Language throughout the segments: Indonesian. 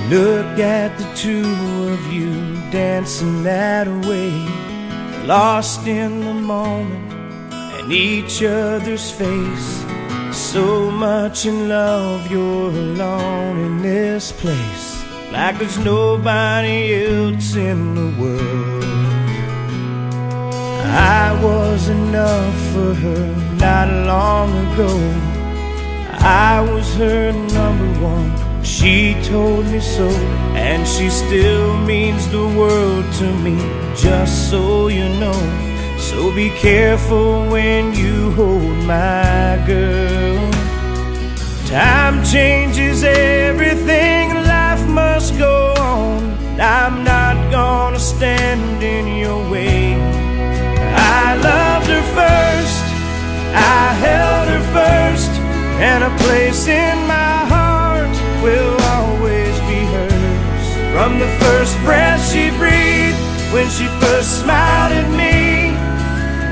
Look at the two of you dancing that way, lost in the moment and each other's face. So much in love, you're alone in this place, like there's nobody else in the world. I was enough for her not long ago. I was her number one, she told me so, and she still means the world to me, just so you know. So be careful when you hold my girl. Time changes everything, life must go on. I'm not gonna stand in your way. I loved her first, I held her first, and a place in my heart will always be hers. From the first breath she breathed, when she first smiled at me,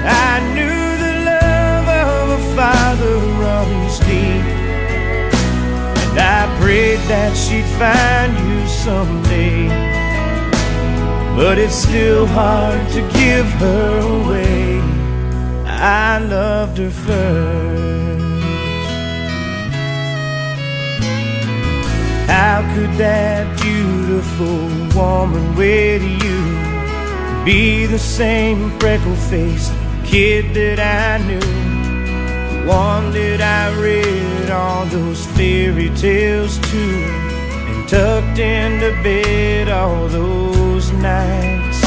I knew the love of a father runs deep. And I prayed that she'd find you someday, but it's still hard to give her away. I loved her first. How could that beautiful woman wait to you be the same freckle-faced kid that I knew, one that I read all those fairy tales to, and tucked into bed all those nights?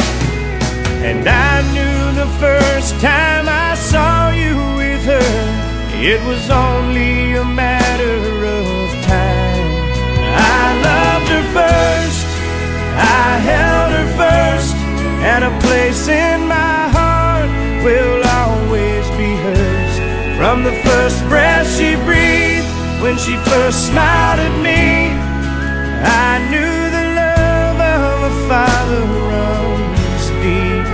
And I knew the first time I saw you with her, it was only a matter of time. I loved her first, I held her first, and a place in my heart will always be hers. From the first breath she breathed, when she first smiled at me, I knew the love of a father runs deep.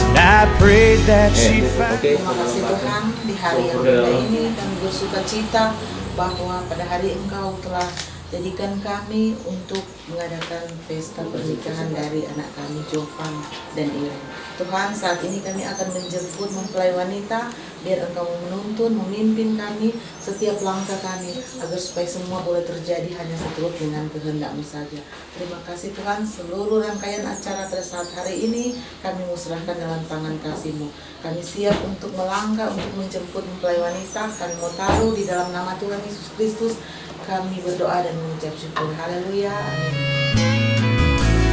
And I prayed that she'd find. Terima kasih Tuhan, di hari yang indah ini kami bersuka cita bahwa pada hari Engkau telah jadikan kami untuk mengadakan pesta pernikahan dari anak kami Jovan dan Irene. Tuhan, saat ini kami akan menjemput mempelai wanita, biar Engkau menuntun, memimpin kami setiap langkah kami, agar supaya semua boleh terjadi hanya seturut dengan kehendak-Mu saja. Terima kasih Tuhan, seluruh rangkaian acara pada saat hari ini kami musrahkan dalam tangan kasih-Mu. Kami siap untuk melangkah, untuk menjemput mempelai wanita. Kami mau taruh di dalam nama Tuhan Yesus Kristus. Kami berdoa dan mengucap syukur. Haleluya. Amin.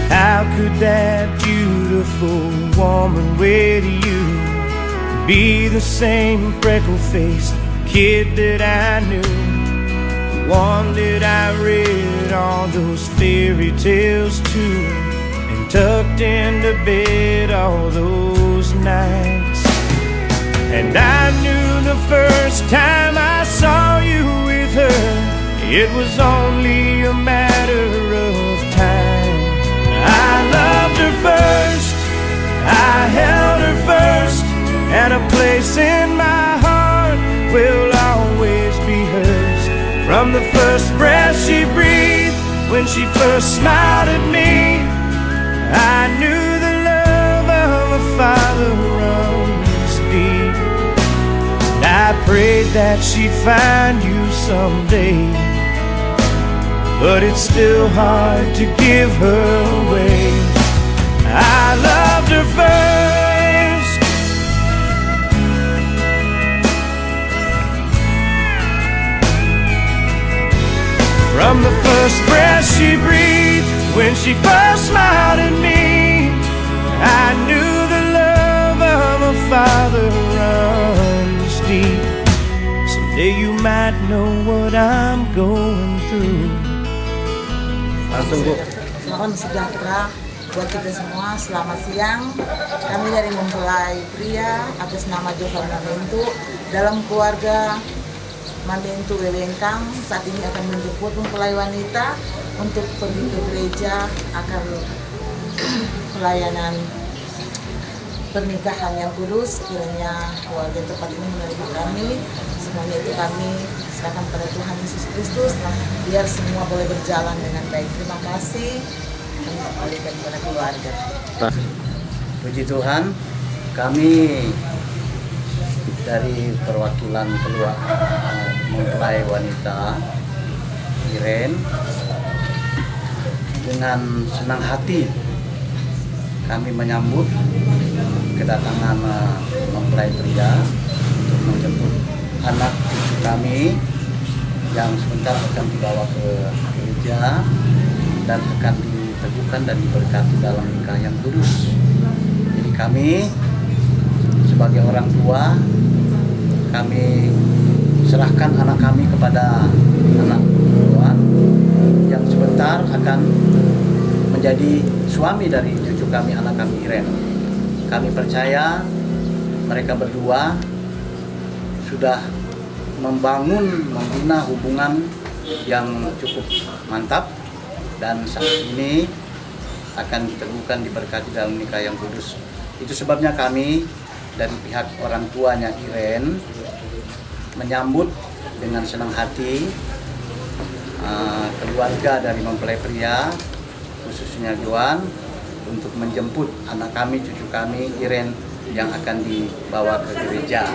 How could that beautiful woman wait to you be the same freckle-faced kid that I knew, one that I read all those fairy tales to, and tucked into bed all those nights? And I knew the first time I saw you with her, it was only a matter of time. I loved her first, I held her first, and a place in my heart will always be hers. From the first breath she breathed, when she first smiled at me, I knew the love of a father runs deep. And I prayed that she'd find you someday, but it's still hard to give her away. I loved her first. From the first breath she breathed, when she first smiled at me, I knew the love of a father runs deep. Someday you might know what I'm going through. Salam sejahtera buat kita semua. Selamat siang. Kami dari mempelai pria atas nama Jovan Mamentu dalam keluarga Mamentu Wewengkang saat ini akan menjemput mempelai wanita untuk pergi ke gereja akan pelayanan pernikahan yang kudus. Kiranya keluarga tempat ini menerima kami semuanya itu kami serahkan pada Tuhan Yesus Kristus. Biar semua boleh berjalan dengan baik. Terima kasih. Kami kembalikan kepada keluarga. Puji Tuhan, kami dari perwakilan mempelai wanita Iren dengan senang hati kami menyambut kedatangan mempelai pria untuk menjemput anak cucu kami yang sebentar akan dibawa ke gereja dan akan diteguhkan dan diberkati dalam nikah yang kudus. Jadi kami sebagai orang tua, kami serahkan anak kami kepada anak Tuhan yang sebentar akan menjadi suami dari cucu kami, anak kami Iren. Kami percaya mereka berdua sudah membina hubungan yang cukup mantap dan saat ini akan diteguhkan, diberkati dalam nikah yang kudus. Itu sebabnya kami dari pihak orang tuanya Iren menyambut dengan senang hati keluarga dari mempelai pria, khususnya Joan, untuk menjemput anak kami, cucu kami Iren yang akan dibawa ke gereja.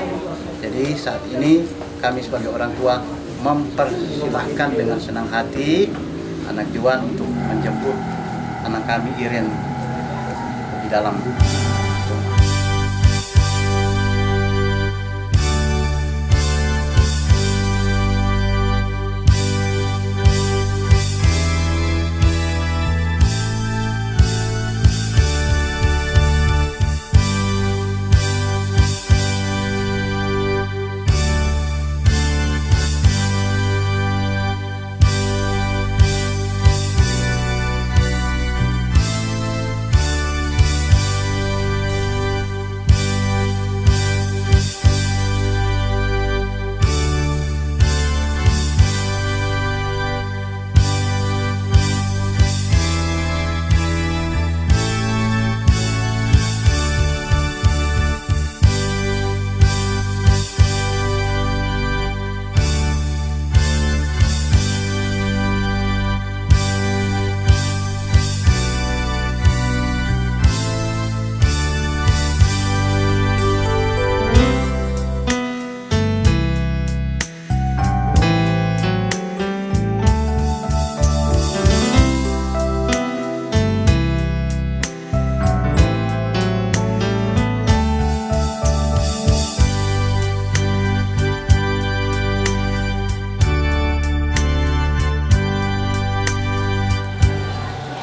Jadi saat ini kami sebagai orang tua mempersilahkan dengan senang hati anak Joan untuk menjemput anak kami Iren di dalam.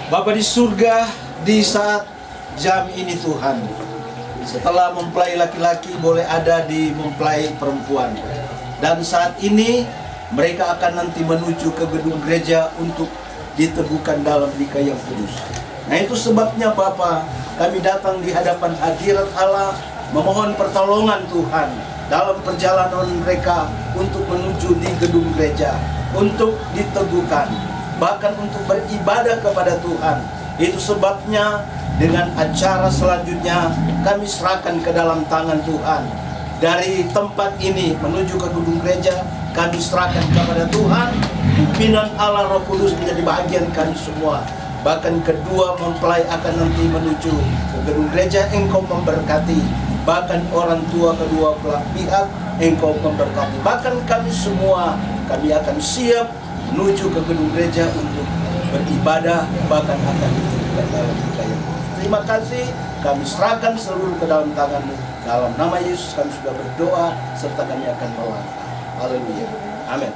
Bapa di surga, di saat jam ini Tuhan, setelah mempelai laki-laki boleh ada di mempelai perempuan, dan saat ini mereka akan nanti menuju ke gedung gereja untuk diteguhkan dalam nikah yang kudus. Nah itu sebabnya Bapa, kami datang di hadapan hadirat Allah memohon pertolongan Tuhan dalam perjalanan mereka untuk menuju di gedung gereja, untuk diteguhkan, bahkan untuk beribadah kepada Tuhan. Itu sebabnya dengan acara selanjutnya kami serahkan ke dalam tangan Tuhan. Dari tempat ini menuju ke gedung gereja, kami serahkan kepada Tuhan. Pimpinan Allah Roh Kudus menjadi bahagian kami semua. Bahkan kedua mempelai akan nanti menuju ke gedung gereja, Engkau memberkati. Bahkan orang tua kedua belah pihak, Engkau memberkati. Bahkan kami semua, kami akan siap menuju ke gedung gereja untuk beribadah, bahkan akan diteguhkan dalam nikah yang kudus. Terima kasih, kami serahkan seluruh ke dalam tangan-Mu. Dalam nama Yesus kami sudah berdoa, serta kami akan melangkah. Haleluya. Amin.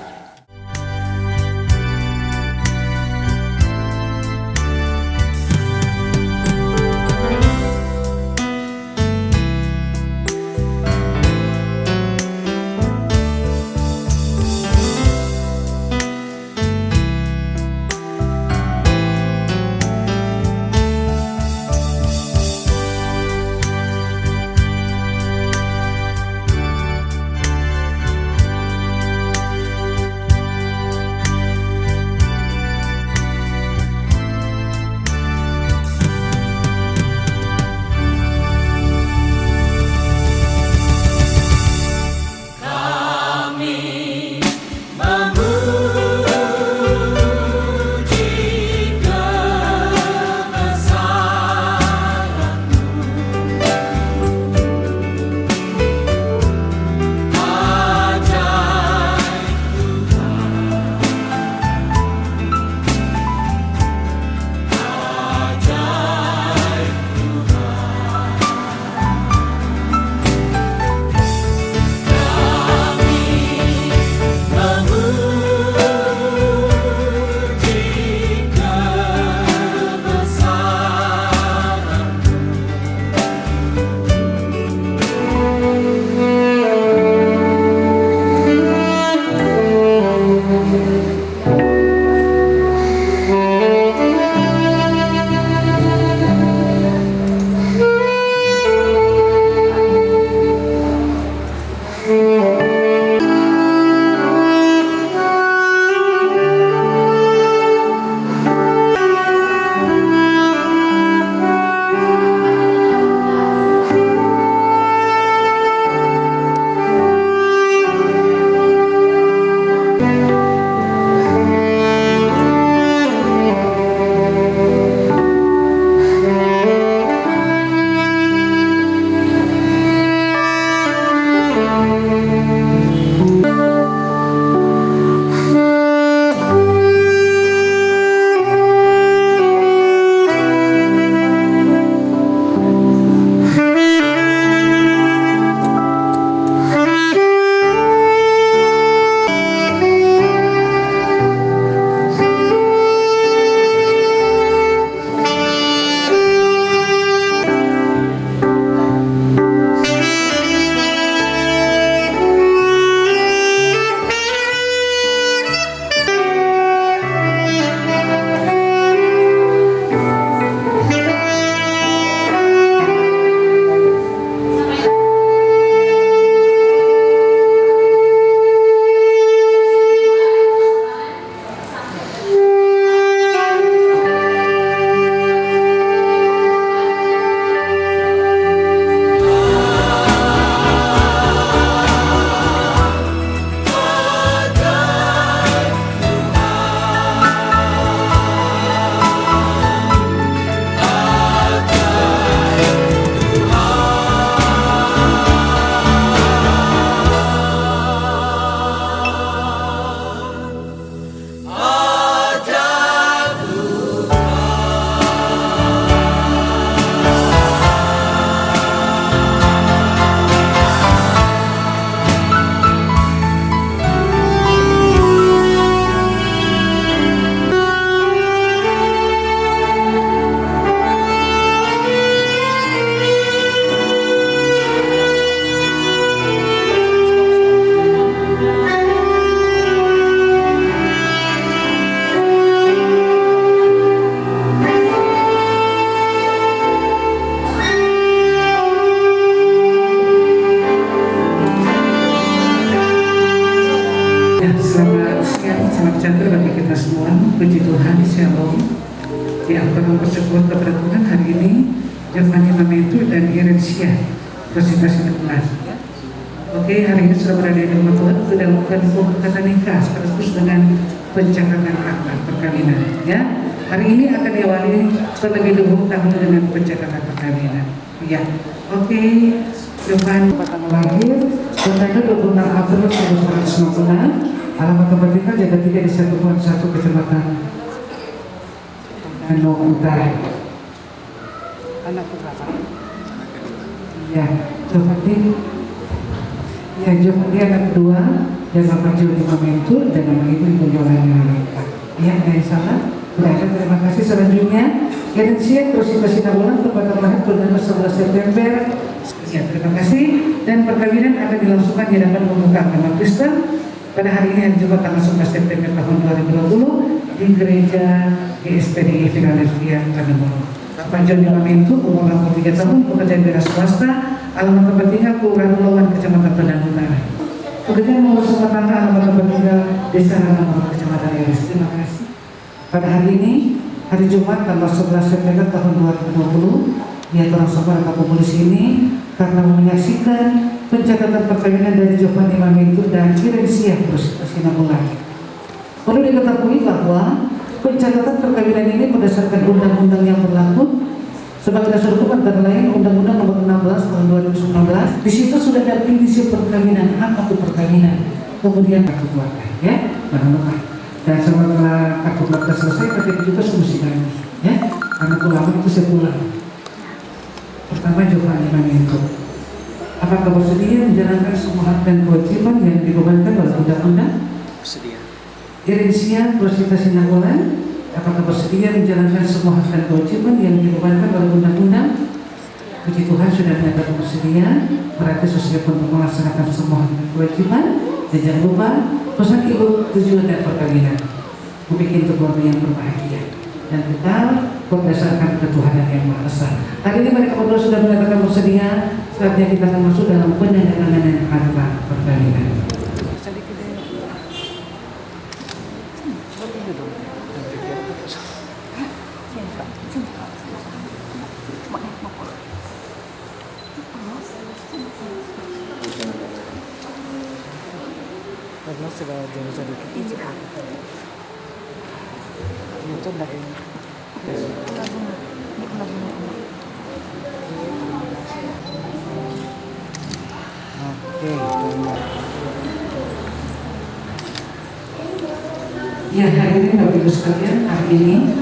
Shalom. Di antara bersyukur kepada Tuhan hari ini Giovanni Mamentu dan Irensia presentasi bulan. Oke, hari ini sudah berada di rumah Tuhan, sudah melakukan pembukaan nikah sekaligus dengan pencatatan akta perkawinan. Ya, hari ini akan diawali terlebih dahulu tahun dengan pencatatan perkawinan. Ya, oke. Giovanni tanggal lahir tanggal 26 April 1996, alamat tempat tinggal Jaga 3 di 1.1 Kecamatan Danau Utara. Anak berapa? Ya, Giovanni. Ya, Giovanni anak kedua dan Bapak Joni Mamentu dan nama Ibu Yolanda Nalika. Ya, ada yang salah? Berada, terima kasih. Selanjutnya Irensia Rosita Sinabulan tempat lahir tanggal 11 September. Ya, terima kasih. Dan perkawinan akan dilangsungkan di hadapan pemuka agama Kristen pada hari ini hari Jumat tanggal 11 September tahun 2020 di Gereja GSPDI Philadelphia, Tanimor. Bapak Joni Mamentu umur 63 tahun, pekerja wira swasta, alamat tempat tinggal Kelurahan Lawan, Kecamatan Padang Utara. Pekerjaan mengurus rumah tangga, alamat tempat tinggal Desa Ranamor, Kecamatan Iris. Terima kasih. Pada hari ini hari Jumat tanggal 11 September tahun 2020 dia transfer atau polisi ini karena menyaksikan pencatatan perkawinan dari Giovanni Mamentu dan Irensia Sinabulan. Perlu diketahui bahwa pencatatan perkawinan ini berdasarkan undang-undang yang berlaku sebagai dasar hukum antara lain Undang-Undang Nomor 16 Tahun 2019. Di situ sudah ada definisi perkawinan, hak atau perkawinan, kemudian kartu keluarga, ya, barang-barang. Dan setelah kartu keluarga selesai, ketika juga solusikan, ya, karena ulama itu sekular. Pertama, Giovanni Mamentu, apakah bersedia menjalankan semua hak dan kewajiban yang dibebankan oleh undang-undang? Bersedia. Irensia Rosita Sinabulan, apakah bersedia menjalankan semua hak dan kewajiban yang dibebankan oleh undang-undang? Puji Tuhan sudah menyatakan bersedia, berarti sesuai untuk melaksanakan semua hak dan kewajiban. Dan jangan lupa pesan ibu tujuan dan perkawinan, membuat keluarga yang berbahagia dan kekal berdasarkan ketuhanan yang Maha Esa. Hari ini mereka berdua sudah menyatakan bersedia, saatnya kita akan masuk dalam penandatanganan akta perkawinan. Ya, hari ini Bapak Ibu sekalian, hari ini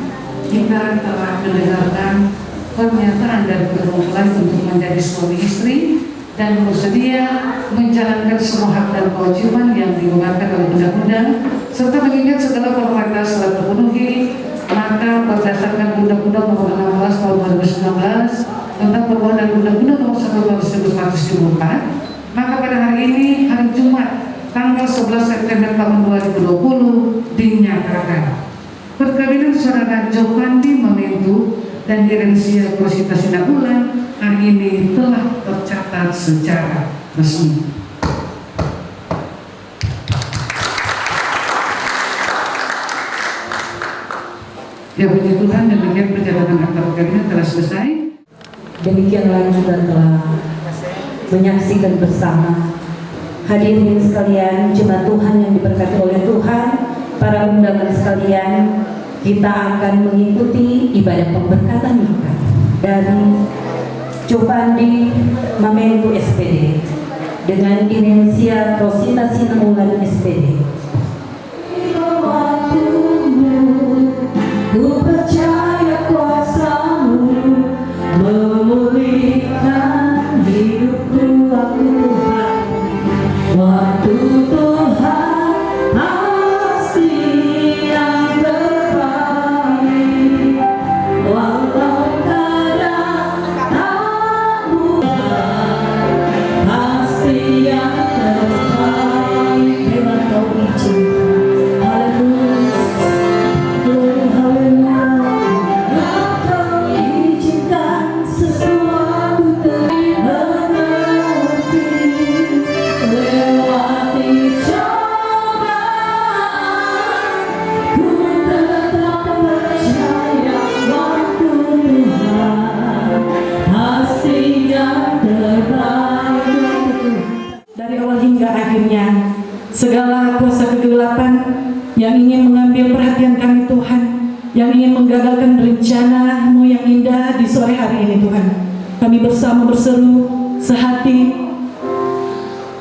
kita telah mendengarkan pernyataan dari kedua mempelai untuk menjadi suami istri dan bersedia menjalankan semua hak dan kewajiban yang dibebankan oleh undang-undang serta mengingat segala formalitas telah terpenuhi, maka berdasarkan Undang-Undang Nomor 16 Tahun 2019 tentang perubahan dan Undang-Undang Nomor 1 Tahun 1974, maka pada hari ini hari Jumat tanggal 11 September tahun 2020 dinyatakan perkawinan saudara Giovanni Mamentu dan Irensia Rosita Sinabulan hari ini telah tercatat secara resmi. Ya, puji Tuhan, demikian perjalanan akta perkawinan telah selesai. Demikianlah juga telah menyaksikan bersama hadirin sekalian, jemaat Tuhan yang diberkati oleh Tuhan, para undangan sekalian, kita akan mengikuti ibadah pemberkatan nikah dari Giovanni Mamentu SPD dengan Irensia Rosita Sinabulan SPD. Ku percaya kuasa-Mu memulihkan hidupku, Tuhan. Waktu Tuhan pasti yang terbaik, walau kadang tak mudah, pasti yang terbaik. Memang Kau izinkan. Haleluya, haleluya. akhirnya segala kuasa kegelapan yang ingin mengambil perhatian kami Tuhan, yang ingin menggagalkan rencana-Mu yang indah di sore hari ini Tuhan, kami bersama berseru sehati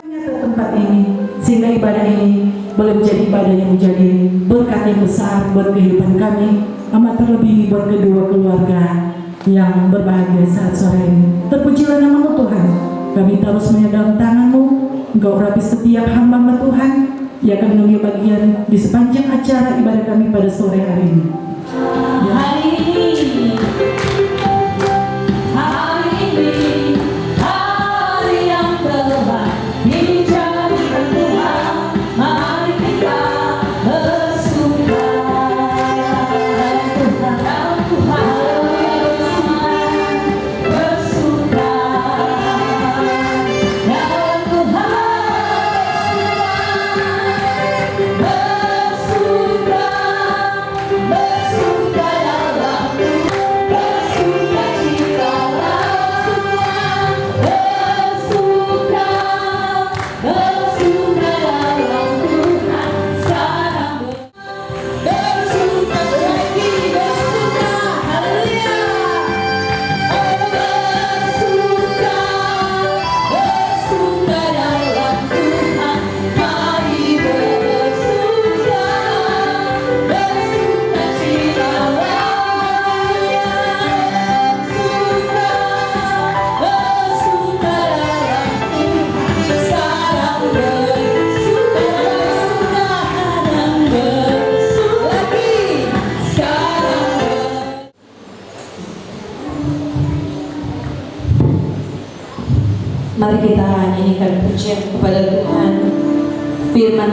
ke tempat ini, sehingga ibadah ini boleh menjadi ibadah yang menjadi berkat yang besar buat kehidupan kami, amat terlebih buat kedua keluarga yang berbahagia saat sore ini. Terpujilah nama-Mu Tuhan, kami terus menyandang tangan-Mu, Engkau urapi setiap hamba-Mu Tuhan yang akan mengambil bagian di sepanjang acara ibadah kami pada sore hari ini. Hari ini, hari yang terbaik dijadikan Tuhan. Mari kita bersuka dalam Tuhan, bersuka dalam Tuhan, bersuka dalam bersuka cita dalam Tuhan, bersuka dalam Tuhan, sekarang bersuka lagi, bersuka, haleluya, bersuka dalam Tuhan, mari bersuka cita, haleluya, bersuka dalam Tuhan, sekarang bersuka dan bersuka lagi, sekarang Mari kita nyanyikan pujian kepada Tuhan. Firman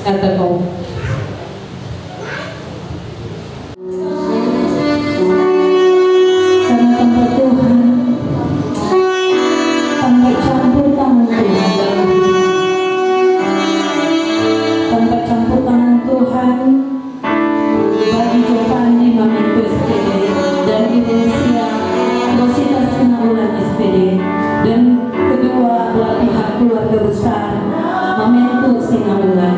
kata Kau. Karena tanpa Tuhan, tanpa campur tangan Tuhan dalam hidup, tanpa campur tangan Tuhan bagi Giovanni Mamento SPD dan Indonesia Rosita Sinabulan SPD dan kedua belah pihak keluarga besar Mamento Sinabulan.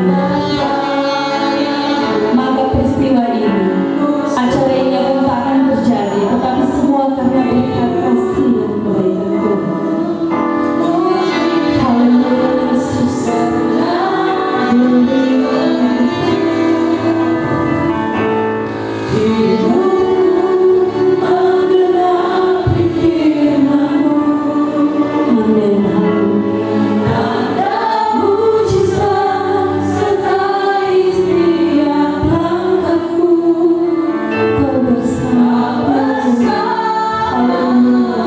Maka peristiwa ini, acara ini pun tak akan terjadi, tetapi semua karena berkat kasih dan kebaikan Tuhan. Haleluya Yesus. Menggenapi firman-Mu. Amin. Haleluya. Tanda mujizat sertai setiap langkahku. Kau bersamaku. Haleluya.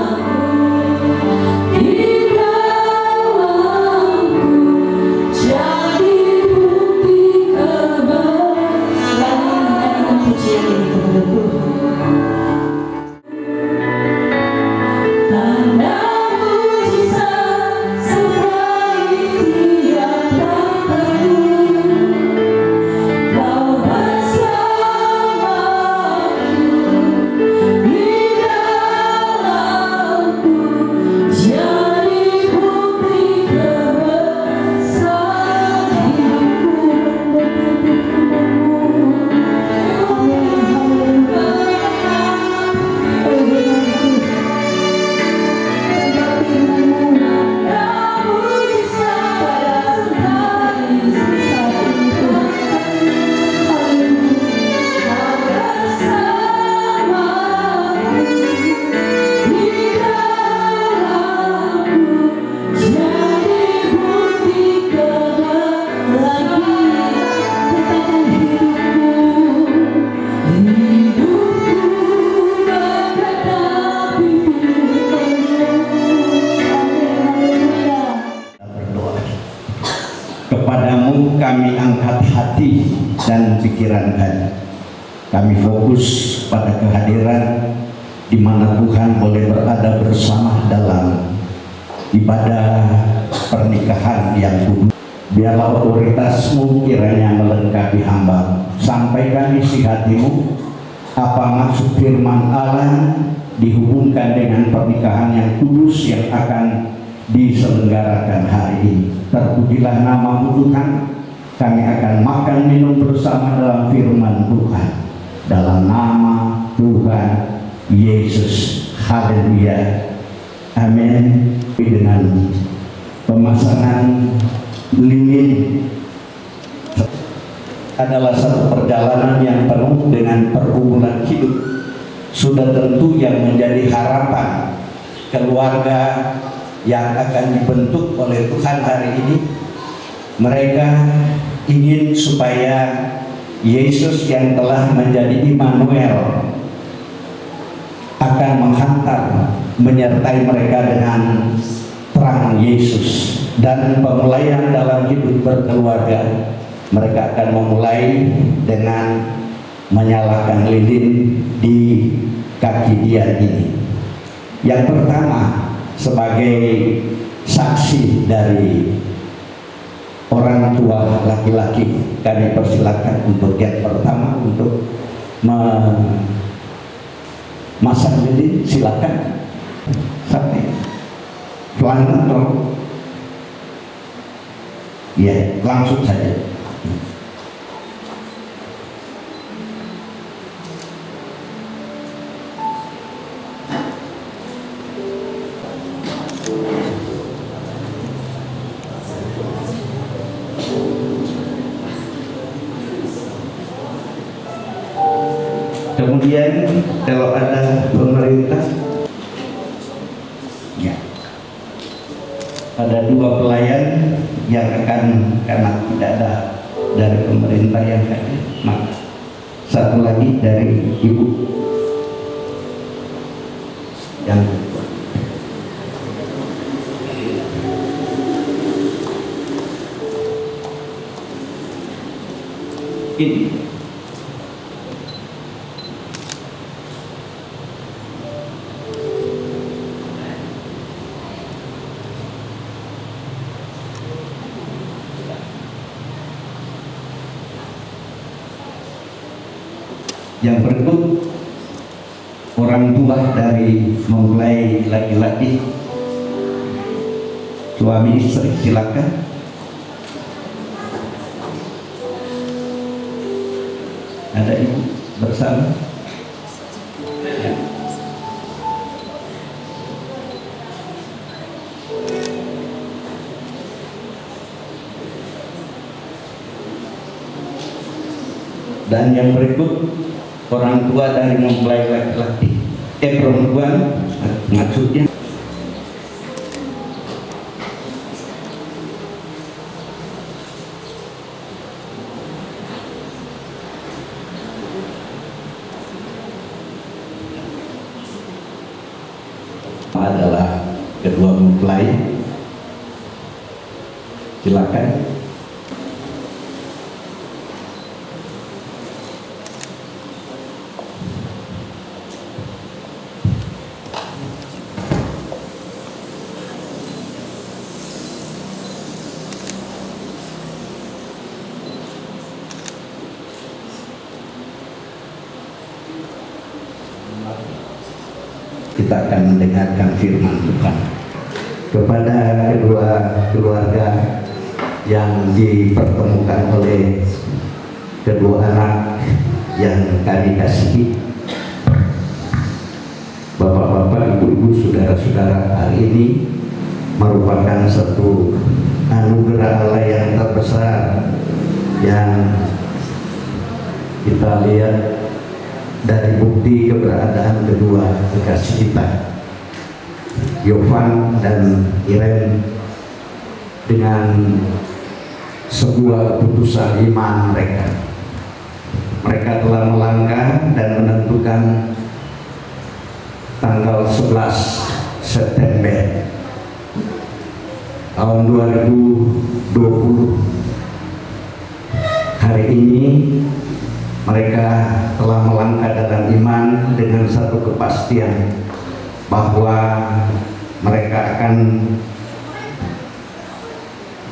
Di dalamku jadi bukti kebesaran. Pujian ini kepada Tuhan. Tanda mujizat sertai tiap langkahku. Kau bersamaku. Di dalamku jadi bukti kebesaran hidupku. Kepadamu kami angkat hati dan pikiran kami. Kami fokus pada kehadiran di mana Tuhan boleh berada bersama dalam ibadah pernikahan yang kudus. Biarlah otoritas-Mu kiranya melengkapi hamba. Sampaikan isi hati-Mu, apa maksud firman Allah dihubungkan dengan pernikahan yang kudus yang akan diselenggarakan hari ini. Terpujilah nama Tuhan. Kami akan makan minum bersama dalam firman Tuhan. Dalam nama Tuhan Yesus. Haleluya. Amin. Dengan pemasangan lilin adalah satu perjalanan yang penuh dengan pergumulan hidup. Sudah tentu yang menjadi harapan keluarga yang akan dibentuk oleh Tuhan hari ini, mereka ingin supaya Yesus yang telah menjadi Immanuel akan menghantar, menyertai mereka dengan terang Yesus. Dan pemulaian dalam hidup berkeluarga mereka akan memulai dengan menyalakan lilin di kaki dia ini. Yang pertama, sebagai saksi dari orang tua laki-laki, kami persilakan untuk yang pertama untuk memasang lilin. Silakan. Sampai pelan atau ya langsung saja. Kemudian kalau ada pemerintah, ya, ada 2 pelayan yang akan, karena tidak ada dari pemerintah yang hadir, maka 1 lagi dari ibu yang ini. Yang berikut orang tua dari mempelai laki-laki, suami istri, silakan. Ada ibu bersama. Ya. Dan yang berikut orang tua dari mempelai laki-laki, perempuan maksudnya. Adalah kedua mempelai. Silakan. Kita akan mendengarkan firman Tuhan. Kepada kedua keluarga yang dipertemukan oleh kedua anak yang kami kasihi, bapak-bapak, ibu-ibu, saudara-saudara, hari ini merupakan satu anugerah Allah yang terbesar yang kita lihat dari bukti keberadaan kedua kekasih kita, Yovan dan Iren, dengan sebuah keputusan iman mereka. Mereka telah melangkah dan menentukan tanggal 11 September tahun 2020. Hari ini mereka telah melangkah dalam iman dengan satu kepastian bahwa mereka akan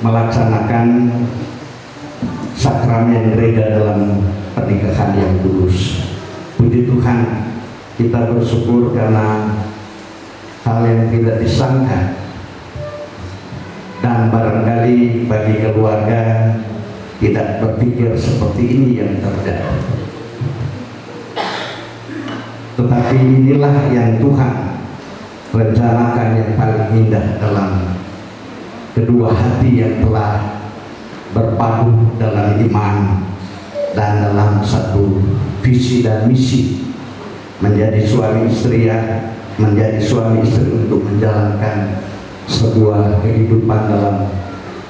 melaksanakan sakramen gereja dalam pernikahan yang kudus. Puji Tuhan, kita bersyukur karena hal yang tidak disangka dan barangkali barangkali bagi keluarga tidak berpikir seperti ini yang terjadi. Tetapi inilah yang Tuhan rencanakan yang paling indah dalam kedua hati yang telah berpadu dalam iman dan dalam satu visi dan misi menjadi suami istri untuk menjalankan sebuah kehidupan dalam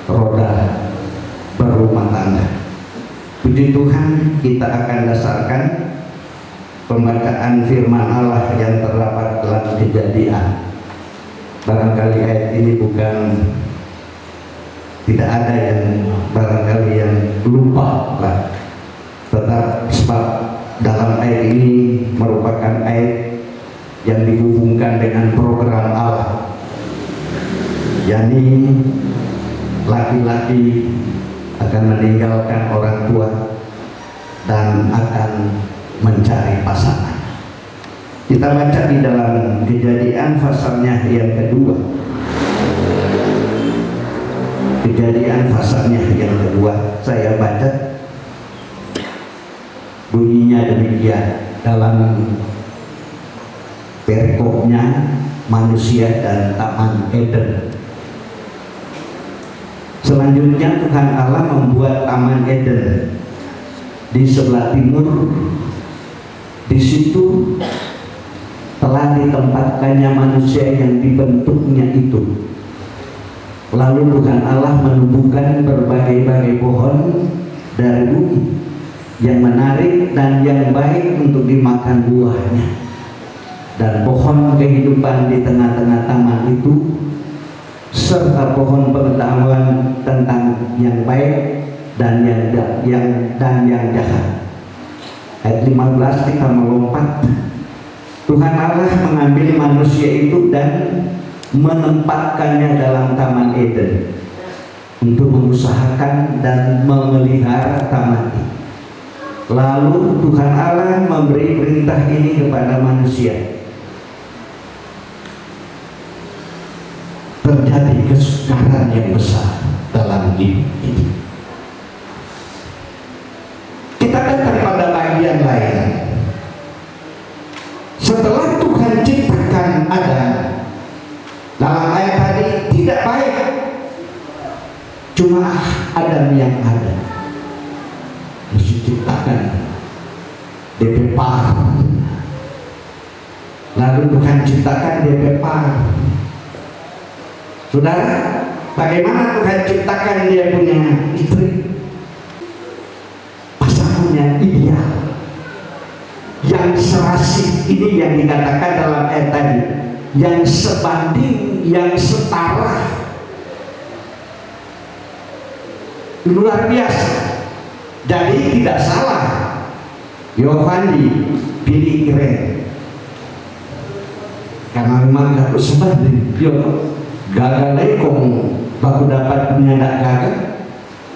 roda berumah tangga. Puji Tuhan, kita akan dasarkan pembacaan firman Allah yang terdapat dalam Kejadian. Barangkali ayat ini tidak ada yang barangkali yang lupa lah. Tetap sebab dalam ayat ini merupakan ayat yang dihubungkan dengan program Allah, yakni laki-laki akan meninggalkan orang tua dan akan mencari pasangan. Kita baca di dalam Kejadian pasalnya yang kedua. Kejadian pasalnya yang kedua, saya baca bunyinya demikian dalam perikopnya manusia dan Taman Eden. Selanjutnya Tuhan Allah membuat Taman Eden di sebelah timur. Di situ telah ditempatkannya manusia yang dibentuknya itu. Lalu Tuhan Allah menumbuhkan berbagai-bagai pohon dari bumi yang menarik dan yang baik untuk dimakan buahnya, dan pohon kehidupan di tengah-tengah taman itu, serta pohon pengetahuan tentang yang baik dan yang jahat. Ayat 15 kita melompat. Tuhan Allah mengambil manusia itu dan menempatkannya dalam Taman Eden untuk mengusahakan dan memelihara taman itu. Lalu Tuhan Allah memberi perintah ini kepada manusia. Terjadi kesukaran yang besar dalam hidup ini. Kita datang pada bagian lain. Setelah Tuhan ciptakan Adam, dalam ayat tadi tidak baik, cuma Adam yang ada. Diciptakan DP par. Lalu Tuhan ciptakan DP par. Saudara, bagaimana Tuhan ciptakan dia punya istri? Pasangan yang ideal, yang serasi, ini yang dikatakan dalam ayat tadi, yang sebanding, yang setara. Luar biasa. Jadi tidak salah Yohani pilih Iren, karena memang aku sebanding. Gagal lagi kong baku dapat punya nak gagal,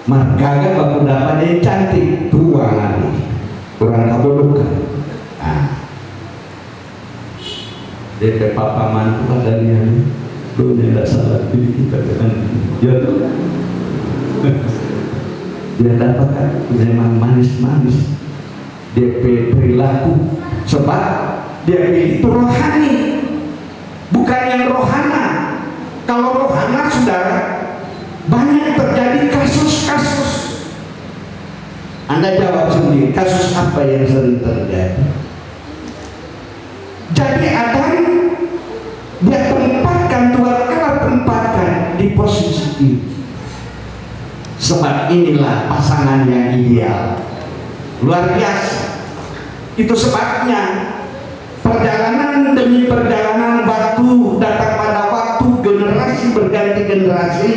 mar gagal baku dapat yang cantik tua lagi, kurang kabodokan. DP papa mantu ada yang dunia tidak salah pilih kita dengan dia tuh. Dia dapatkan memang manis-manis DP perilaku, sebab dia itu rohani, bukan yang rohana. Kalau rohana, saudara, banyak terjadi kasus-kasus. Anda jawab sendiri, kasus apa yang sering terjadi? Jadi Adam, dia tempatkan, Tuhan Allah tempatkan di posisi ini. Sebab inilah pasangan yang ideal. Luar biasa. Itu sebabnya perjalanan demi perjalanan waktu datang pada waktu, generasi berganti generasi.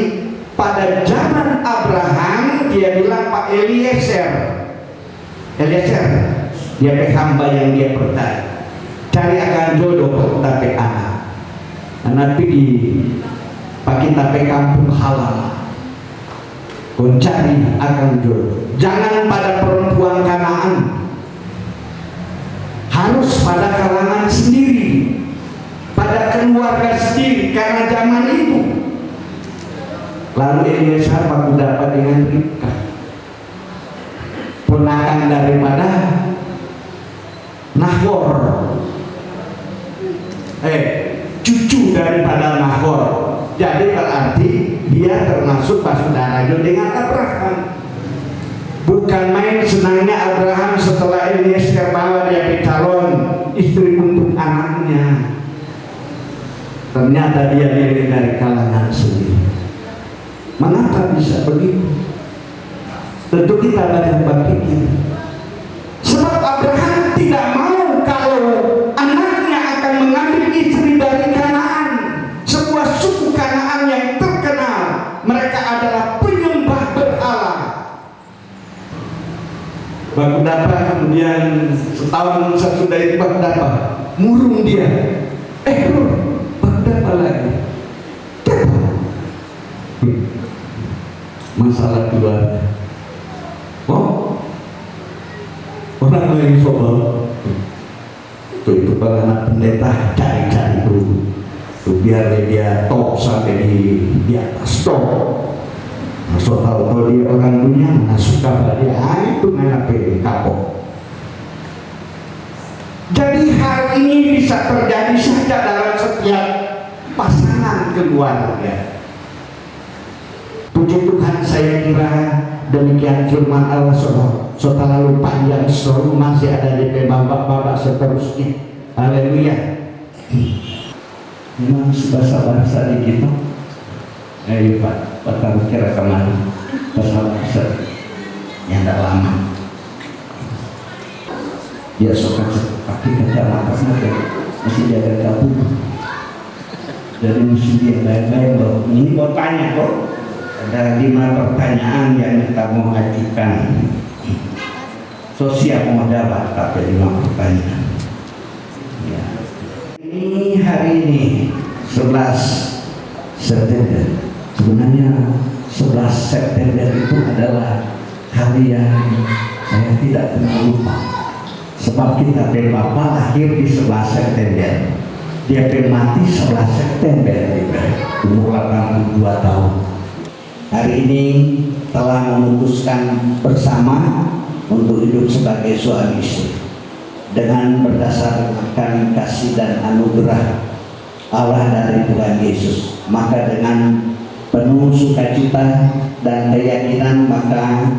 Pada zaman Abraham, dia bilang Pak Eliezer, dia hamba yang dia percaya, cari akan jodoh tapi anak. Anak pergi pakai tapi kampung halaman, mencari akan jodoh. Jangan pada perempuan Kanaan, harus pada kalangan sendiri, pada keluarga sendiri, karena zaman itu Lalu Eliezer berdapat dengan Ribka, ponakan daripada Nahor, cucu daripada Nahor. Jadi berarti dia termasuk saudara dengan Abraham. Bukan main senangnya Abraham setelah Eliezer bawa dia calon istri untuk anaknya. Ternyata dia dari kalangan sendiri. Mengapa bisa begitu? Tentu kita banyak berpikir. Sebab Abraham tidak mau kalau anaknya akan mengambil istri dari Kanaan, sebuah suku Kanaan yang terkenal. Mereka adalah penyembah berhala. Baru dapat kemudian setahun sesudah itu baru dapat murung dia. Baru dapat lagi. Masalah keluarga. Orang lagi coba itu kalau anak pendeta cari-cari dulu biar dia top sampai di atas top. So tahu dia orang dunia mana suka pada dia, itu main kapok. Jadi hal ini bisa terjadi saja dalam setiap pasangan keluarga. Puji Tuhan, saya kira demikian firman Allah. So terlalu panjang, selalu masih ada di babak-babak seterusnya. Haleluya. Memang bahasa dikit. Ayo Pak, taruh kira kemana? Bahasa yang tidak lama. Dia suka pakai kacamata masih jaga kabur. Dari musim dia baik-baik loh. Ini mau tanya kok. Ada 5 pertanyaan yang kita mau ajukan. Siap mau jawab tapi 5 pertanyaan. Ya. Ini hari ini 11 September. Sebenarnya 11 September itu adalah hari yang saya tidak pernah lupa. Sebab kita Bapak lahir di 11 September. Dia mati 11 September umur 82 tahun. Hari ini telah memutuskan bersama untuk hidup sebagai suami istri dengan berdasarkan kasih dan anugerah Allah dari Tuhan Yesus. Maka dengan penuh sukacita dan keyakinan maka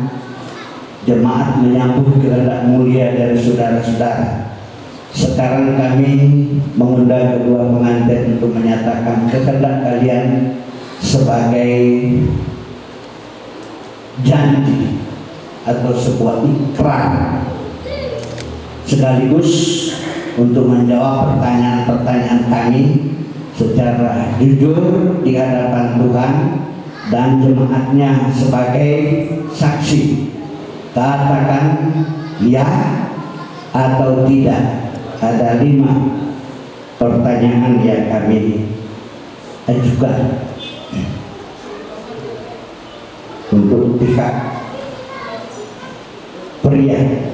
jemaat menyambut kehendak mulia dari saudara-saudara. Sekarang kami mengundang kedua pengantin untuk menyatakan kehendak kalian sebagai janji atau sebuah ikrar, sekaligus untuk menjawab pertanyaan-pertanyaan kami secara jujur di hadapan Tuhan dan jemaatnya sebagai saksi. Katakan ya atau tidak. Ada 5 pertanyaan yang kami ajukan untuk pihak pria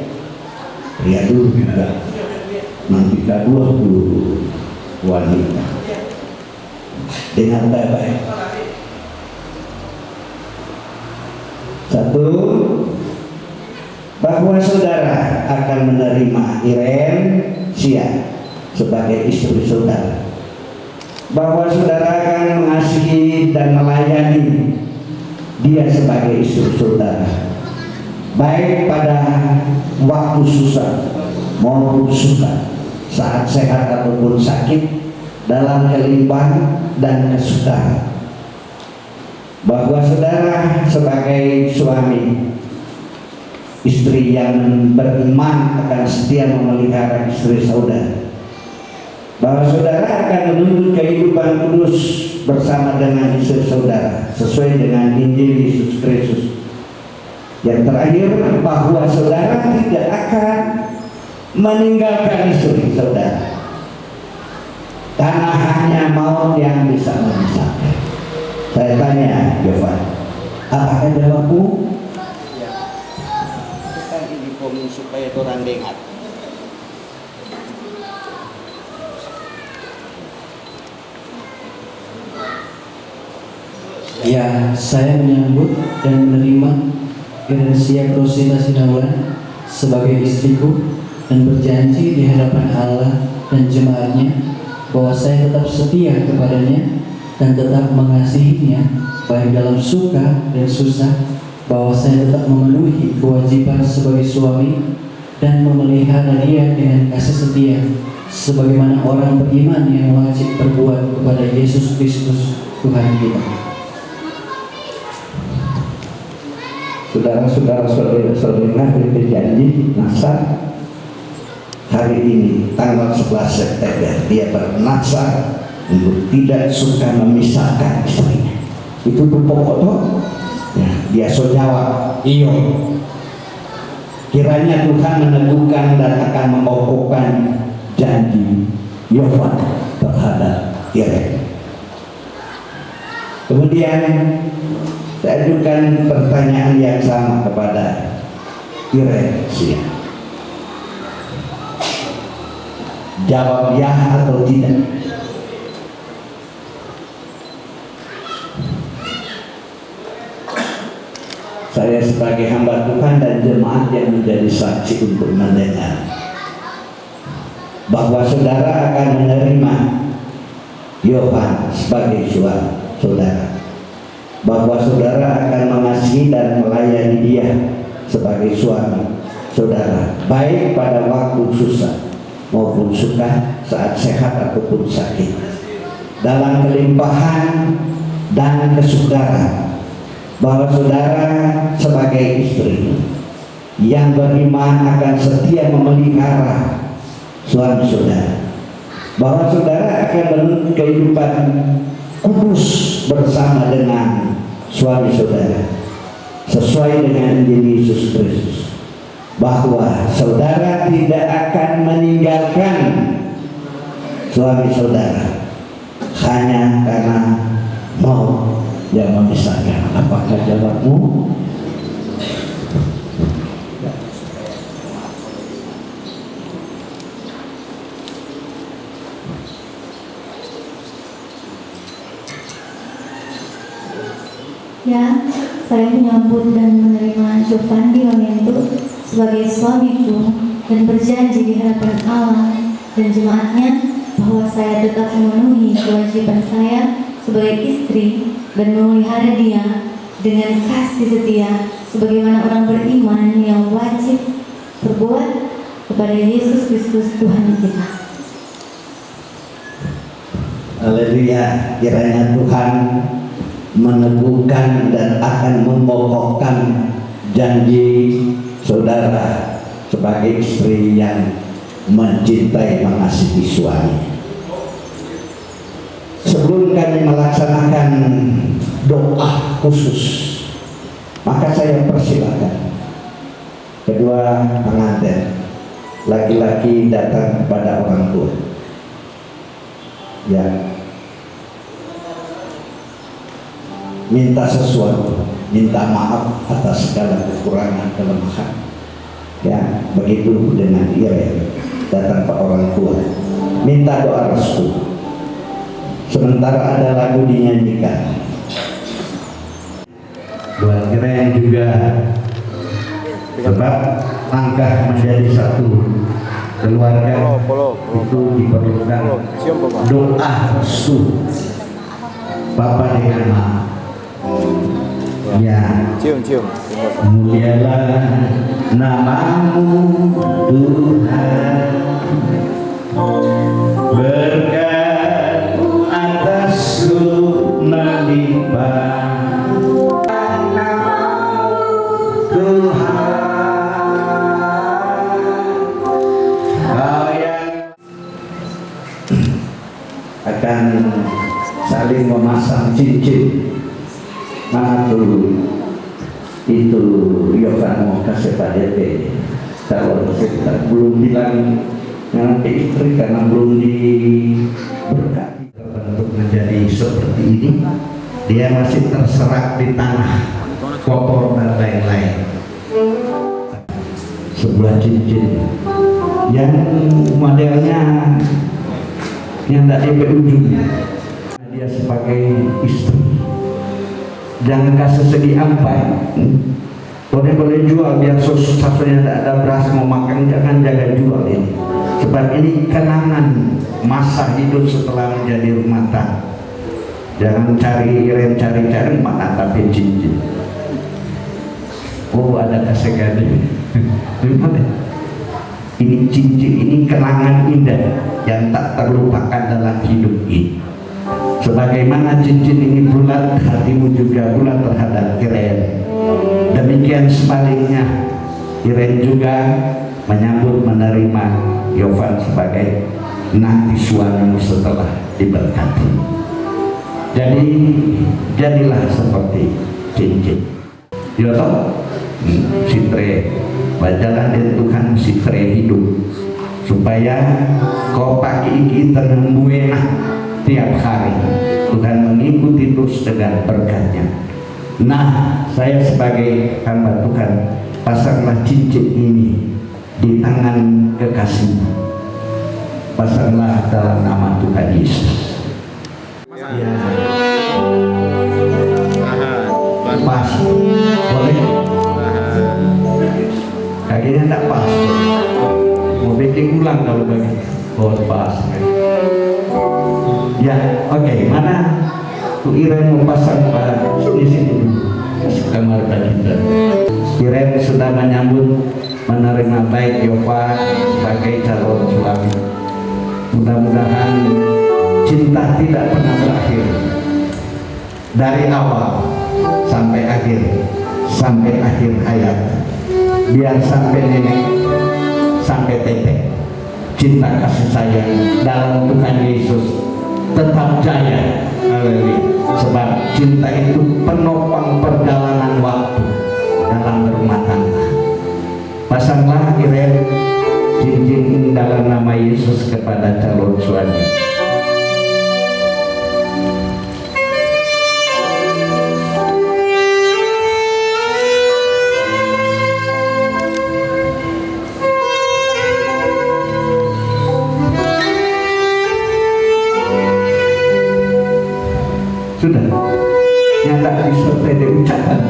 dulu juga, nanti kedua dulu wanita. Dengan baik-baik. 1, bahwa saudara akan menerima Irene Sia sebagai istri saudara, bahwa saudara akan mengasihi dan melayani dia sebagai istri saudara, baik pada waktu susah maupun suka, saat sehat ataupun sakit, dalam kelimpahan dan kesukaran. Bahwa saudara sebagai suami istri yang beriman akan setia memelihara istri saudara. Bahwa saudara akan menuntut kehidupan kudus bersama dengan istri saudara sesuai dengan Injil Yesus Kristus. Yang terakhir, bahwa saudara tidak akan meninggalkan istri saudara karena hanya maut yang bisa memisahkan. Saya tanya, Jovan, apakah jawabmu? Ya, itu kan ini komun supaya orang dengar. Ya, saya menyambut dan menerima Irensia Rosita Sinawan sebagai istriku dan berjanji di hadapan Allah dan jemaatnya bahwa saya tetap setia kepadanya dan tetap mengasihinya baik dalam suka dan susah, bahwa saya tetap memenuhi kewajiban sebagai suami dan memelihara dia dengan kasih setia sebagaimana orang beriman yang wajib berbuat kepada Yesus Kristus Tuhan kita. Saudara-saudara, saudara-saudara, berjanji Nasar hari ini tanggal 11 September dia bernasar untuk tidak suka memisahkan istrinya. Itu pokok toh? Ya, dia so jawab, iyo. Kiranya Tuhan meneguhkan dan akan mengokohkan janji Yovan terhadap Iren. Kemudian saya ajukan pertanyaan yang sama kepada Irensia. Jawab ya atau tidak. Saya sebagai hamba Tuhan dan jemaat yang menjadi saksi untuk mendengar bahwa saudara akan menerima Yohan sebagai suami saudara, bahwa saudara akan mengasihi dan melayani dia sebagai suami saudara, baik pada waktu susah maupun suka, saat sehat ataupun sakit, dalam kelimpahan dan kesukaran, bahwa saudara sebagai istri yang beriman akan setia memelihara suami saudara, bahwa saudara akan menuntut kehidupan kudus bersama dengan suami saudara sesuai dengan Injil Yesus Kristus, bahwa saudara tidak akan meninggalkan suami saudara hanya karena mau yang memisahkan. Apakah jawabmu? Ya, saya menyambut dan menerima Giovanni Mamento sebagai suamiku dan berjanji di hadapan Allah dan jemaatnya bahwa saya tetap memenuhi kewajiban saya sebagai istri dan memelihara dia dengan kasih setia sebagaimana orang beriman yang wajib berbuat kepada Yesus Kristus Tuhan kita. Haleluya. Kiranya Tuhan meneguhkan dan akan mengokohkan janji saudara sebagai istri yang mencintai mengasihi suami. Sebelum kami melaksanakan doa khusus, maka saya persilakan kedua pengantin laki-laki datang kepada orang tua. Ya, minta sesuatu, minta maaf atas segala kekurangan kelemahan. Ya, begitu dengan Iren datang ke orang tua, minta doa restu. Sementara ada lagu dinyanyikan. Buat Iren juga, sebab langkah menjadi satu keluarga itu diperlukan doa restu Bapa dengan Mama. Ya, mulialah namamu Tuhan, berkat atasku melimpah. Tuhan, Kau yang akan saling memasang cincin. Mana tuh itu Yohan mau kasih Pak DP, kalau kita belum bilang nanti istri karena belum diberkati untuk menjadi seperti ini, dia masih terserak di tanah kotor dan lain-lain. Sebuah cincin yang modelnya yang tidak sampai ujung, dia sebagai istri jangan kasih segi ampai. Boleh jual biar sasunya tidak ada beras mau makan, jangan jaga jual ini. Sebab ini kenangan masa hidup setelah menjadi rumah tangga. Jangan cari mana tapi cincin. Oh, ada kasegade. Ini cincin, ini kenangan indah yang tak terlupakan dalam hidup ini. Sebagaimana cincin ini bulat, hatimu juga bulat terhadap Iren. Demikian sebaliknya, Iren juga menyambut menerima Yovan sebagai nanti suamimu setelah diberkati. Jadi jadilah seperti cincin. Yoto, sitre, bajalah dan Tuhan sitre hidup supaya kau pakai iki ternembuena tiap hari. Tuhan mengikuti terus dengan berkatnya. Nah, saya sebagai hamba Tuhan pasanglah cincin ini di tangan kekasih. Pasanglah dalam nama Tuhan Yesus. Ya. Pas, boleh? Kakinya tidak pas. Mau bikin ulang kalau bagi. Oh, pas. Ya, oke. Mana? Tu Iren memasang di sini kamar kita. Iren sudah menyambut menerima baik Yovan sebagai calon suami. Mudah-mudahan cinta tidak pernah berakhir dari awal sampai akhir hayat. Biar sampai nenek, sampai tetek, cinta kasih sayang dalam Tuhan Yesus tetap jaya. Sebab cinta itu penopang perjalanan waktu dalam berumah tangga. Pasanglah Iren cincin dalam nama Yesus kepada calon suami. Sudah, yang tak disertai dari ucapan.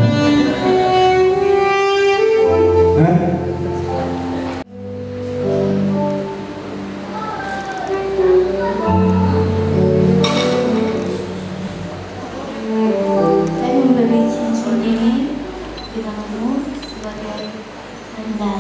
Saya memberi cincin ini di tanganmu sebagai tanda.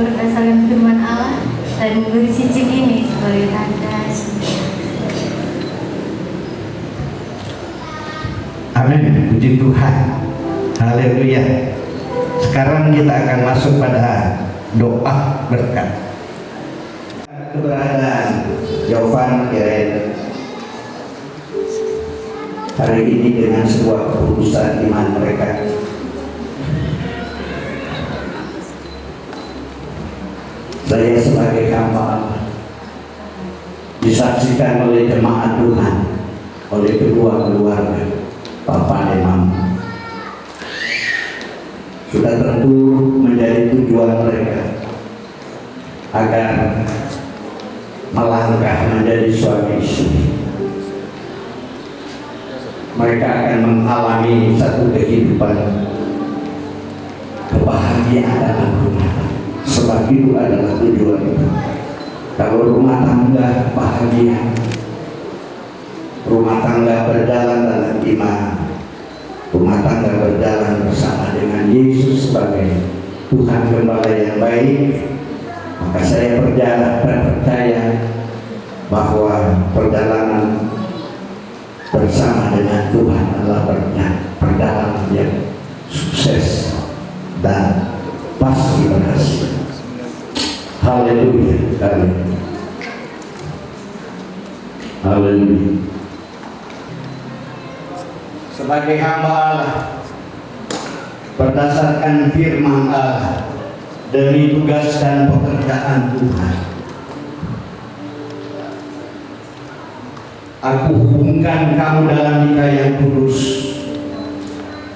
Berdasarkan firman Allah, saya memberi cincin ini sebagai tanda cinta. Amin, puji Tuhan. Haleluya. Sekarang kita akan masuk pada doa berkat. Keberadaan Yovan Iren hari ini dengan sebuah keputusan iman mereka. Saya sebagai hamba disaksikan oleh jemaat Tuhan, oleh kedua keluarga, Papa dan Mama, sudah tentu menjadi tujuan mereka agar melangkah menjadi suami istri. Mereka akan mengalami satu kehidupan kebahagiaan dalam rumah tangga. Sebab itu adalah tujuan itu. Kalau rumah tangga bahagia, rumah tangga berjalan dalam iman, rumah tangga berjalan bersama dengan Yesus sebagai Tuhan Gembala yang baik, maka saya percaya bahwa perjalanan bersama dengan Tuhan adalah perjalanan yang sukses dan pasti berhasil. Haleluya. Haleluya. Sebagai hamba Allah, berdasarkan firman Allah, demi tugas dan pekerjaan Tuhan, aku hubungkan kamu dalam nikah yang kudus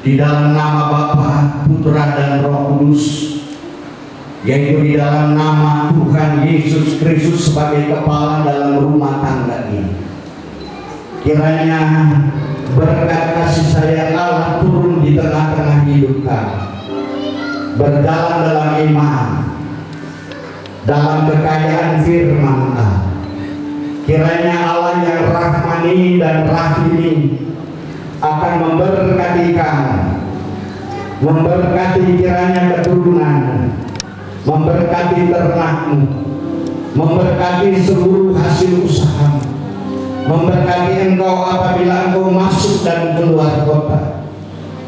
di dalam nama Bapa, Putra dan Roh Kudus, yaitu di dalam nama Tuhan Yesus Kristus sebagai kepala dalam rumah tangga ini. Kiranya berkat kasih sayang Allah turun di tengah-tengah hidup kami, berjalan dalam iman, dalam kekayaan firman Allah. Kiranya Allah yang rahmani dan rahimi akan memberkati kami, memberkati kiranya keturunan, memberkati ternakmu, memberkati seluruh hasil usahamu, memberkati engkau apabila engkau masuk dan keluar kota,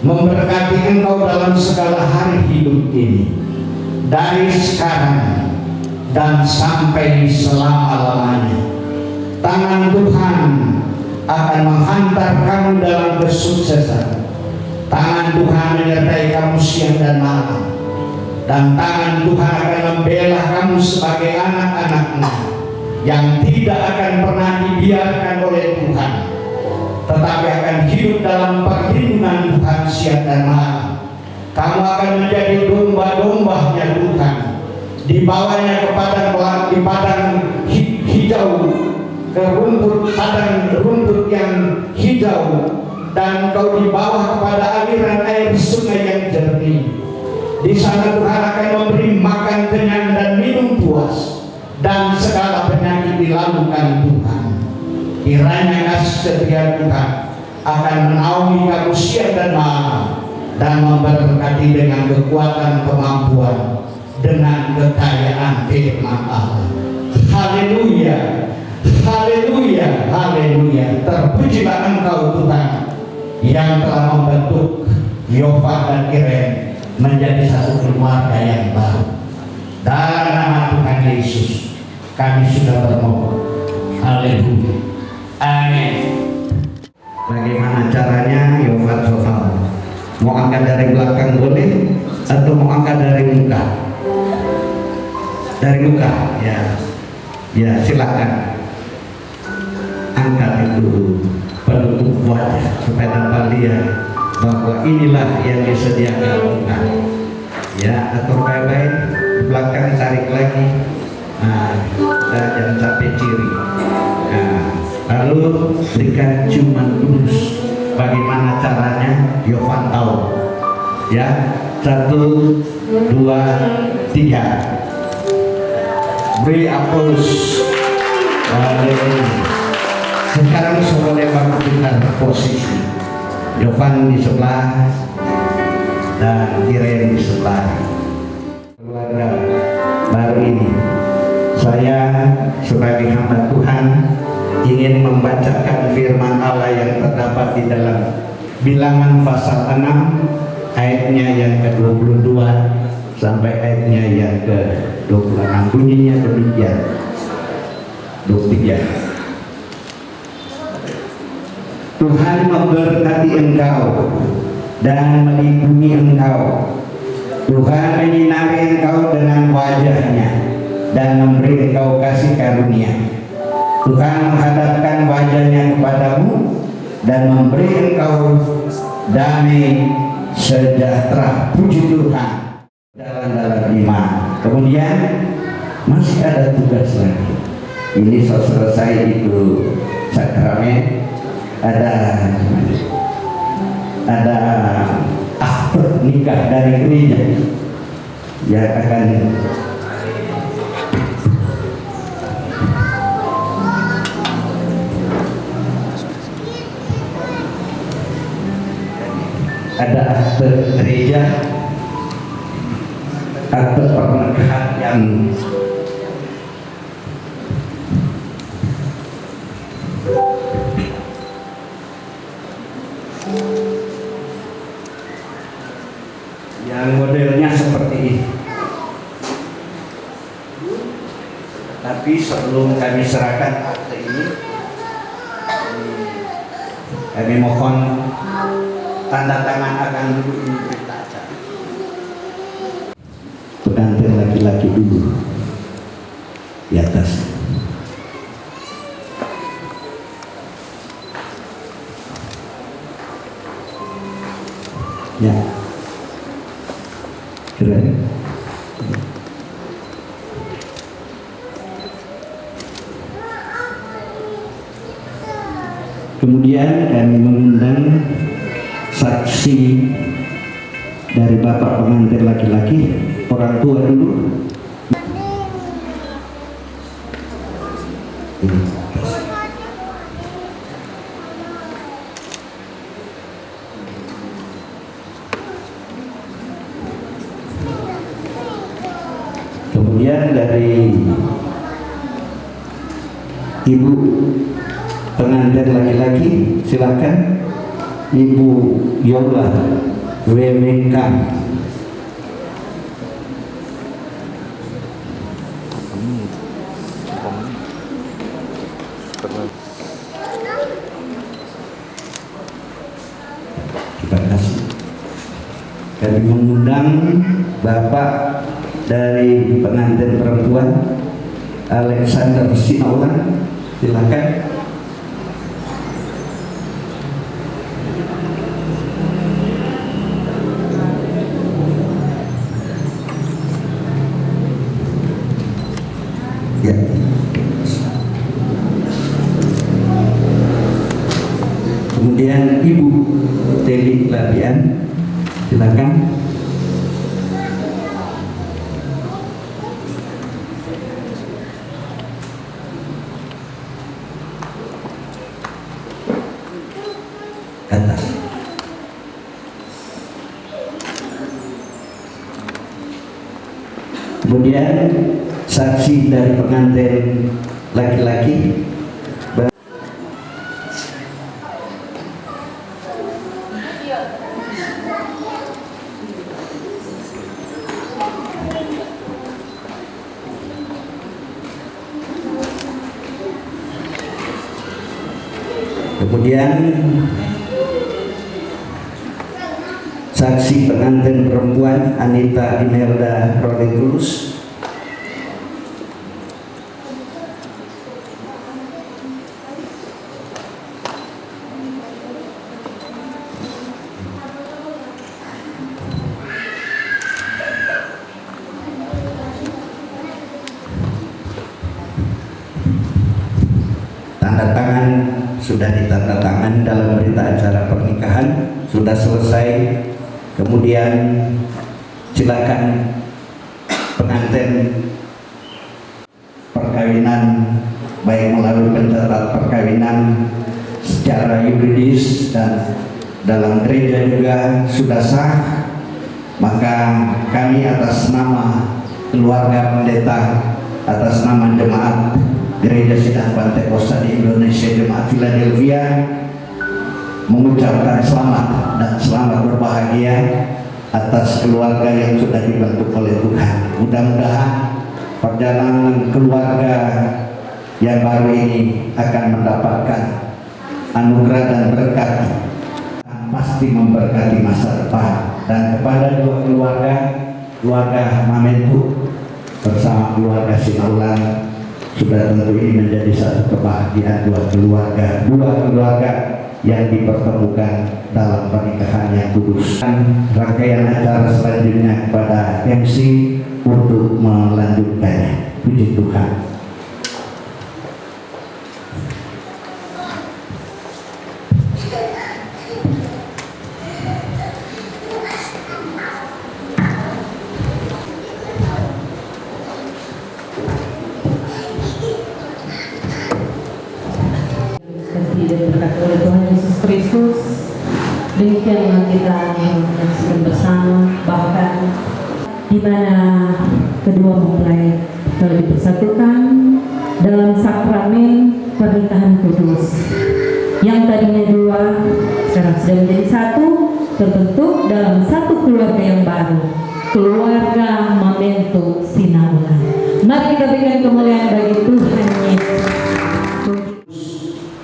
memberkati engkau dalam segala hari hidup ini, dari sekarang dan sampai selama-lamanya. Tangan Tuhan akan menghantar kamu dalam kesuksesan. Tangan Tuhan menyertai kamu siang dan malam, dan tangan Tuhan akan membela kamu sebagai anak-anak-Nya yang tidak akan pernah dibiarkan oleh Tuhan, tetapi akan hidup dalam perlindungan Tuhan siang dan malam. Kamu akan menjadi domba-dombanya Tuhan, dibawanya ke di padang hijau, ke padang rumput yang hijau, dan kau dibawa kepada aliran air sungai yang jernih. Di sana Tuhan akan memberi makan kenyang dan minum puas, dan segala penyakit dilalukan Tuhan. Kiranya kasih setia Tuhan akan menaungi kamu siang dan malam, dan memberkati dengan kekuatan kemampuan, dengan kekayaan firman Allah. Haleluya, haleluya, haleluya. Terpujilah Engkau Tuhan yang telah membentuk Yovan dan Irene menjadi satu keluarga yang baru. Dalam nama Tuhan Yesus kami sudah bermohon. Haleluya, amin. Bagaimana caranya Yovan Sofal? Mau angkat dari belakang boleh, atau mau angkat dari muka? Dari muka, ya. Ya, silakan. Angkat itu penutup wajah supaya dapat lihat bahwa inilah yang disediakan Tuhan. Ya, atur baik-baik, di belakang tarik lagi. Nah, jangan sampai ciri. Nah, lalu berikan ciuman kudus. Bagaimana caranya? Yovan tahu. Ya, 1, 2, 3. Beri aplaus. Sekarang boleh bantu kita posisi. Yovan di sebelah dan Irene di sebelah. Keluarga baru ini, saya sebagai hamba Tuhan ingin membacakan firman Allah yang terdapat di dalam Bilangan pasal 6 ayatnya yang ke-22 sampai ayatnya yang ke-26. Bunyinya demikian. 23. Tuhan memberkati engkau dan melindungi engkau. Tuhan menyinari engkau dengan wajahnya dan memberi engkau kasih karunia. Tuhan menghadapkan wajahnya kepadamu dan memberi engkau damai sejahtera. Puji Tuhan. Dalam iman. Kemudian masih ada tugas lagi. Ini selesai itu sakramen. Ada akte nikah dari gereja yang akan ada akte gereja, akte pernikahan yang modelnya seperti ini. Tapi sebelum kami serahkan akte ini, kami mohon tanda tangan akan dulu ini berita acara. Pengantin laki-laki dulu di atas. Ya. Keren. Kemudian kami mengundang saksi dari bapak pengantin laki-laki, orang tua dulu. Kemudian dari ibu pengantin laki-laki, silakan Ibu Yola WWK. Terima kasih. Kami mengundang Bapak dari pengantin perempuan Alexander Sinaulan, silakan. Ya. Kemudian Ibu Teli Labian, silakan. Atas. Kemudian saksi dari pengantin laki-laki. Kemudian saksi pengantin perempuan Anita Imelda Rodriguez. Tanda tangan sudah ditandatangan dalam berita acara pernikahan, sudah selesai. Kemudian silakan pengantin perkawinan, baik melalui pencatat perkawinan secara yuridis dan dalam gereja juga sudah sah, maka kami atas nama keluarga pendeta, atas nama jemaat Gereja Sidang Pantekosta di Indonesia Jemaat Philadelphia mengucapkan selamat dan selamat berbahagia atas keluarga yang sudah dibentuk oleh Tuhan. Mudah-mudahan perjalanan keluarga yang baru ini akan mendapatkan anugerah dan berkat, pasti memberkati masa depan. Dan kepada dua keluarga Mamentu bersama keluarga Sinaulan, sudah tentu ini menjadi satu kebahagiaan dua keluarga yang dipertemukan dalam pernikahan yang kudus. Rangkaian acara selanjutnya kepada MC untuk melanjutkannya. Puji Tuhan. Dan berkat oleh Tuhan Yesus Kristus, demikianlah kita menyaksikan bersama, bahkan di mana kedua mempelai telah dipersatukan dalam sakramen pernikahan kudus. Yang tadinya dua, sekarang sudah menjadi satu, terbentuk dalam satu keluarga yang baru, keluarga Mamentu Sinaulan. Mari kita berikan kemuliaan bagi Tuhan Yesus.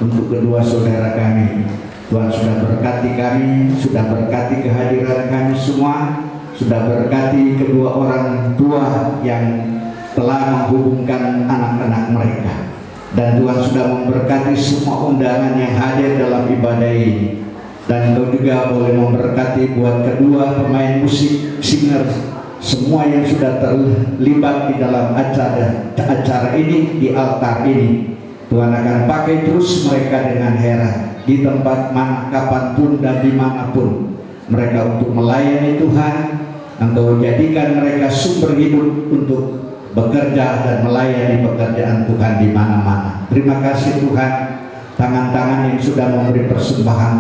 Untuk kedua saudara kami, Tuhan sudah berkati kami, sudah berkati kehadiran kami semua, sudah berkati kedua orang tua yang telah menghubungkan anak-anak mereka, dan Tuhan sudah memberkati semua undangan yang hadir dalam ibadah ini. Dan Engkau juga boleh memberkati buat kedua pemain musik, singer, semua yang sudah terlibat di dalam acara ini, di altar ini. Tuhan akan pakai terus mereka dengan heran di tempat mana, kapanpun dan dimanapun mereka untuk melayani Tuhan. Engkau jadikan mereka sumber hidup untuk bekerja dan melayani pekerjaan Tuhan di mana-mana. Terima kasih Tuhan, tangan-tangan yang sudah memberi persembahan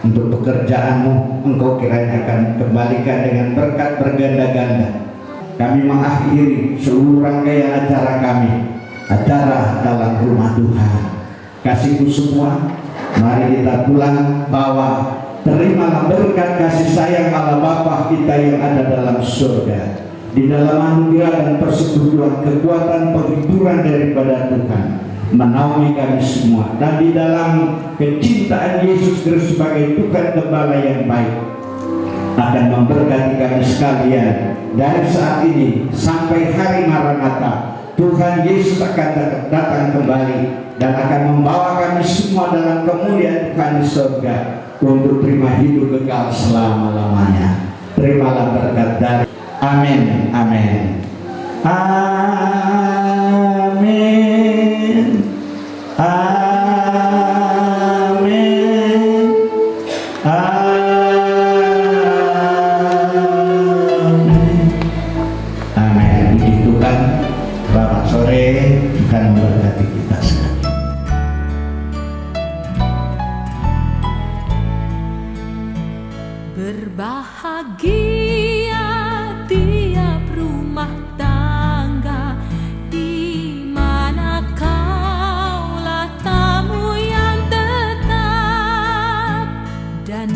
untuk pekerjaan-Mu, Engkau kiranya akan kembalikan dengan berkat berganda-ganda. Kami mengakhiri seluruh rangkaian acara kami, acara dalam rumah Tuhan. Kasihku semua, mari kita pulang bawa, terimalah berkat kasih sayang Allah Bapa kita yang ada dalam surga. Di dalam anugerah dan persekutuan kekuatan penghiburan daripada Tuhan menaungi kami semua, dan di dalam kecintaan Yesus Kristus sebagai Tuhan Gembala yang baik akan memberkati kami sekalian dari saat ini sampai hari Maranatha. Tuhan Yesus akan datang kembali dan akan membawa kami semua dalam kemuliaan Tuhan di surga untuk terima hidup kekal selama-lamanya. Terimalah berkat dari amin, amin, amin, amin, amin, amin. Puji Tuhan. Selamat sore, Tuhan memberkati kita sekalian. Berbahagia tiap rumah tangga di mana kaulah tamu yang tetap dan